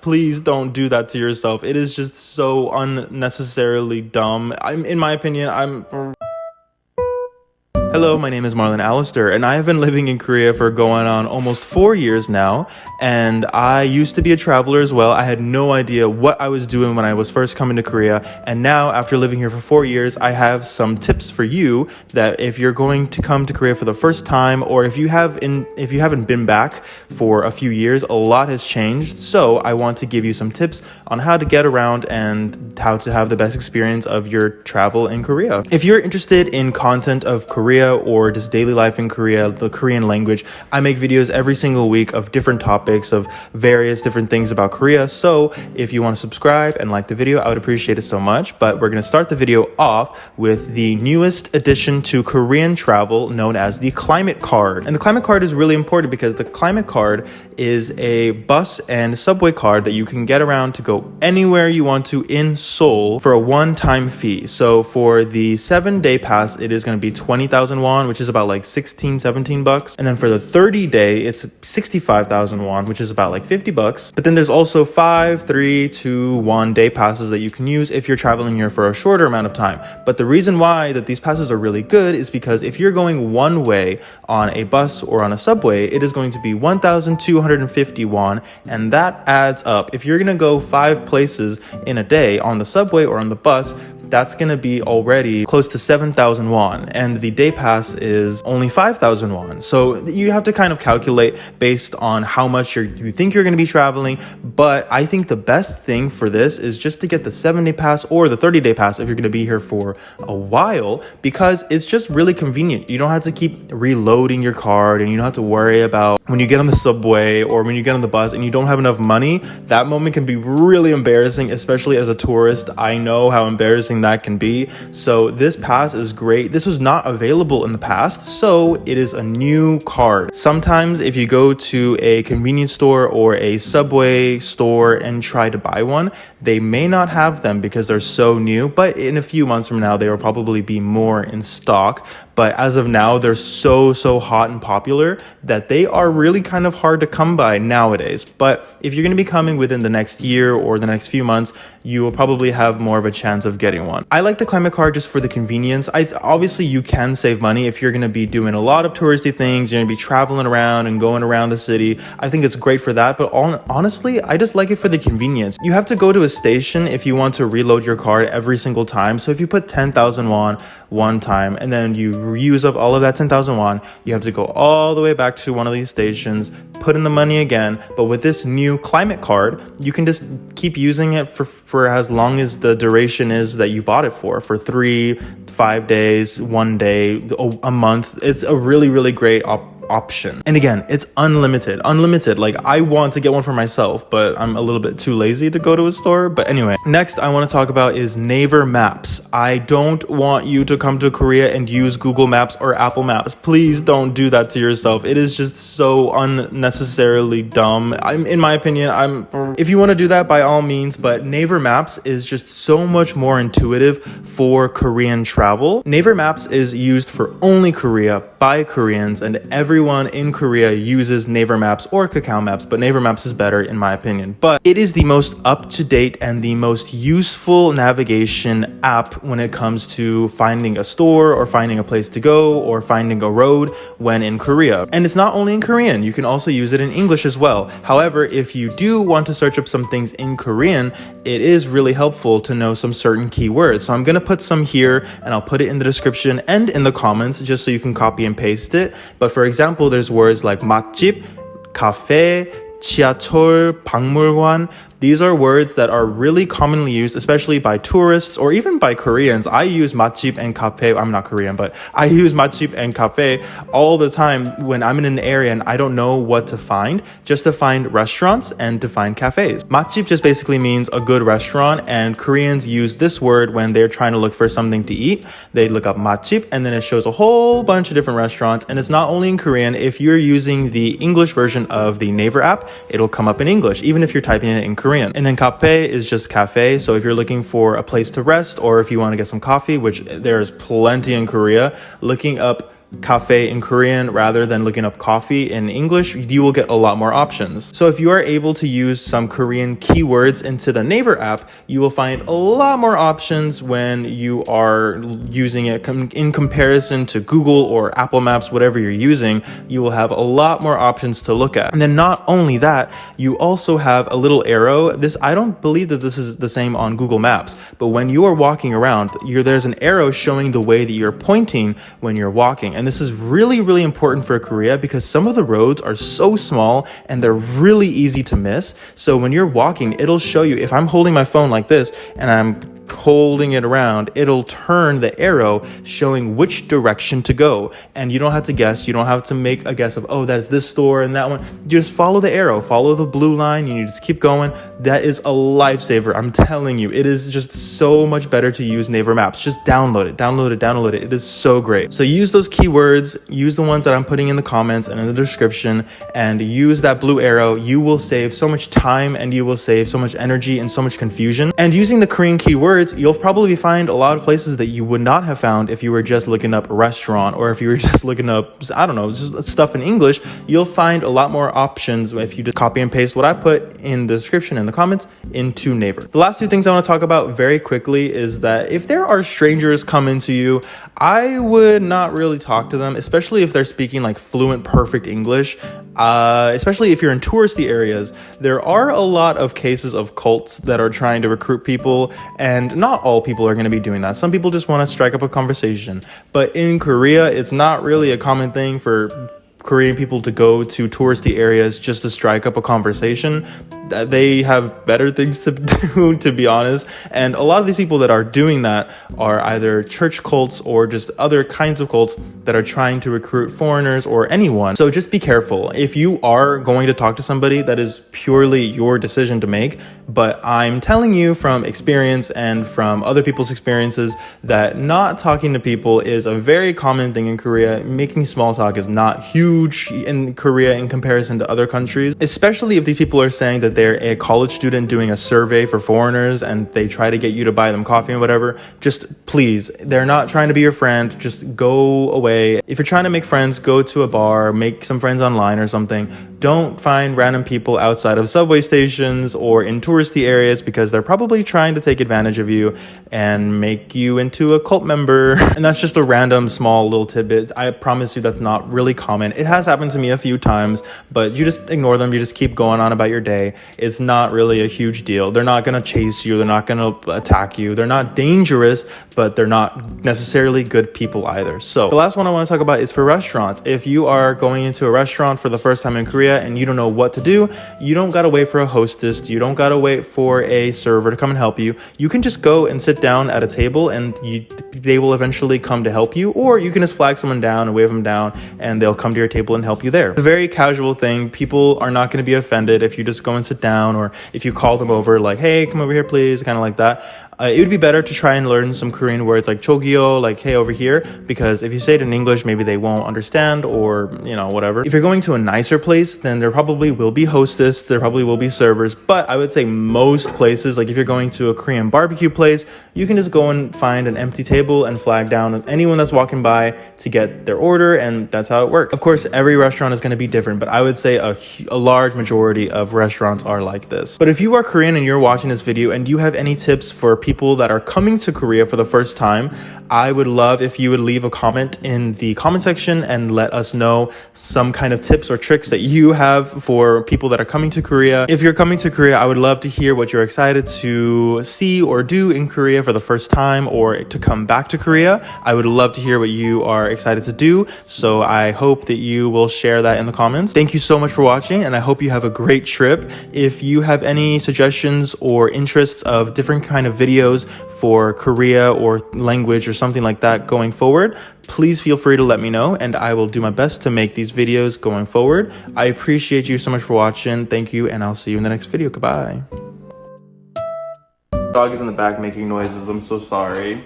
Please don't do that to yourself. It is just so unnecessarily dumb. In my opinion, Hello, my name is Marlon Aleister, and I have been living in Korea for going on almost 4 years now, and I used to be a traveler as well. I had no idea what I was doing when I was first coming to Korea, and now, after living here for 4 years, I have some tips for you that if you're going to come to Korea for the first time, or if you haven't been back for a few years, a lot has changed, so I want to give you some tips on how to get around and how to have the best experience of your travel in Korea. If you're interested in content of Korea, or just daily life in Korea, the Korean language, I make videos every single week of different topics of various different things about Korea. So if you want to subscribe and like the video, I would appreciate it so much. But we're going to start the video off with the newest addition to Korean travel known as the climate card. And the climate card is really important because the climate card is a bus and subway card that you can get around to go anywhere you want to in Seoul for a one-time fee. So for the 7-day pass, it is going to be 20,000 won, which is about like 17 bucks. And then for the 30-day, it's 65,000 won, which is about like 50 bucks. But then there's also 5, 3, 2, 1 day passes that you can use if you're traveling here for a shorter amount of time. But the reason why that these passes are really good is because if you're going one way on a bus or on a subway, it is going to be 1,250 won, and that adds up. If you're gonna go 5 places in a day on the subway or on the bus, that's going to be already close to 7,000 won, and the day pass is only 5,000 won. So you have to kind of calculate based on how much you think you're going to be traveling. But I think the best thing for this is just to get the 7-day pass or the 30-day pass if you're going to be here for a while, because it's just really convenient. You don't have to keep reloading your card, and you don't have to worry about when you get on the subway or when you get on the bus and you don't have enough money. That moment can be really embarrassing, especially as a tourist. I know how embarrassing that can be. So this pass is great. This was not available in the past, so it is a new card. Sometimes if you go to a convenience store or a subway store and try to buy one, they may not have them because they're so new, but in a few months from now, they will probably be more in stock. But as of now, they're so hot and popular that they are really kind of hard to come by nowadays. But if you're going to be coming within the next year or the next few months, you will probably have more of a chance of getting one. I like the climate card just for the convenience. Obviously, you can save money if you're going to be doing a lot of touristy things. You're going to be traveling around and going around the city. I think it's great for that. But honestly, I just like it for the convenience. You have to go to a station if you want to reload your card every single time. So if you put 10,000 won one time and then you use up all of that 10,000 won, you have to go all the way back to one of these stations, put in the money again. But with this new climate card, you can just keep using it for as long as the duration is that you bought it for 3, 5 days, 1 day, a month. It's a really great option. And again, it's unlimited. Like, I want to get one for myself, but I'm a little bit too lazy to go to a store. But anyway, next I want to talk about is Naver Maps. I don't want you to come to Korea and use Google Maps or Apple Maps. Please don't do that to yourself. It is just so unnecessarily dumb. In my opinion, if you want to do that, by all means, but Naver Maps is just so much more intuitive for Korean travel. Naver Maps is used for only Korea by Koreans, and everyone in Korea uses Naver Maps or Kakao Maps, but Naver Maps is better in my opinion. But it is the most up-to-date and the most useful navigation app when it comes to finding a store or finding a place to go or finding a road when in Korea. And it's not only in Korean, you can also use it in English as well. However, if you do want to search up some things in Korean, it is really helpful to know some certain keywords. So I'm going to put some here and I'll put it in the description and in the comments just so you can copy and paste it. But for example, there's words like 맛집, cafe, 지하철, 박물관. These are words that are really commonly used, especially by tourists or even by Koreans. I use 맛집 and cafe. I'm not Korean, but I use 맛집 and cafe all the time when I'm in an area and I don't know what to find, just to find restaurants and to find cafes. 맛집 just basically means a good restaurant, and Koreans use this word when they're trying to look for something to eat. They look up 맛집 and then it shows a whole bunch of different restaurants, and it's not only in Korean. If you're using the English version of the Naver app, it'll come up in English, even if you're typing it in Korean. And then cafe is just cafe. So if you're looking for a place to rest or if you want to get some coffee, which there's plenty in Korea, looking up cafe in Korean rather than looking up coffee in English, you will get a lot more options. So if you are able to use some Korean keywords into the Naver app, you will find a lot more options when you are using it in comparison to Google or Apple Maps, whatever you're using. You will have a lot more options to look at. And then not only that, you also have a little arrow. I don't believe that this is the same on Google Maps, but when you are walking around, there's an arrow showing the way that you're pointing when you're walking. And this is really, really important for Korea because some of the roads are so small and they're really easy to miss. So when you're walking, it'll show you, if I'm holding my phone like this and I'm holding it around, it'll turn the arrow showing which direction to go. And you don't have to guess. You don't have to make a guess of, oh, that's this store and that one. You just follow the arrow, follow the blue line, and you just keep going. That is a lifesaver. I'm telling you, it is just so much better to use Naver Maps. Just download it. It is so great. So use those keywords, use the ones that I'm putting in the comments and in the description, and use that blue arrow. You will save so much time and you will save so much energy and so much confusion. And using the Korean keywords, you'll probably find a lot of places that you would not have found if you were just looking up restaurant, or if you were just looking up, I don't know, just stuff in English. You'll find a lot more options if you just copy and paste what I put in the description and the comments into Naver. The last two things I want to talk about very quickly is that if there are strangers coming to you, I would not really talk to them, especially if they're speaking like fluent, perfect English. Especially if you're in touristy areas. There are a lot of cases of cults that are trying to recruit people, and not all people are going to be doing that. Some people just want to strike up a conversation. But in Korea, it's not really a common thing for Korean people to go to touristy areas just to strike up a conversation. They have better things to do, to be honest. And a lot of these people that are doing that are either church cults or just other kinds of cults that are trying to recruit foreigners or anyone. So just be careful. If you are going to talk to somebody, that is purely your decision to make. But I'm telling you from experience and from other people's experiences that not talking to people is a very common thing in Korea. Making small talk is not huge in Korea in comparison to other countries, especially if these people are saying that they're a college student doing a survey for foreigners and they try to get you to buy them coffee and whatever. Just please, they're not trying to be your friend. Just go away. If you're trying to make friends, go to a bar, make some friends online or something. Don't find random people outside of subway stations or in touristy areas, because they're probably trying to take advantage of you and make you into a cult member. And that's just a random small little tidbit. I promise you that's not really common. It has happened to me a few times, but you just ignore them. You just keep going on about your day. It's not really a huge deal. They're not going to chase you. They're not going to attack you. They're not dangerous, but they're not necessarily good people either. So the last one I want to talk about is for restaurants. If you are going into a restaurant for the first time in Korea and you don't know what to do, you don't got to wait for a hostess. You don't got to wait for a server to come and help you. You can just go and sit down at a table and they will eventually come to help you, or you can just flag someone down and wave them down and they'll come to your table and help you there. It's a very casual thing. People are not going to be offended if you just go and sit down, or if you call them over like, hey, come over here please, kind of like that. It would be better to try and learn some Korean words like chogyo, like hey, over here, because if you say it in English, maybe they won't understand, or whatever. If you're going to a nicer place, then there probably will be hostess, there probably will be servers, but I would say most places, like if you're going to a Korean barbecue place, you can just go and find an empty table and flag down anyone that's walking by to get their order, and that's how it works. Of course, every restaurant is going to be different, but I would say a large majority of restaurants are like this. But if you are Korean and you're watching this video and you have any tips for people that are coming to Korea for the first time, I would love if you would leave a comment in the comment section and let us know some kind of tips or tricks that you have for people that are coming to Korea. If you're coming to Korea, I would love to hear what you're excited to see or do in Korea for the first time, or to come back to Korea. I would love to hear what you are excited to do. So I hope that you will share that in the comments. Thank you so much for watching, and I hope you have a great trip. If you have any suggestions or interests of different kind of videos for Korea or language or something like that going forward, please feel free to let me know, and I will do my best to make these videos going forward. I appreciate you so much for watching. Thank you, and I'll see you in the next video. Goodbye. Dog is in the back making noises. I'm so sorry.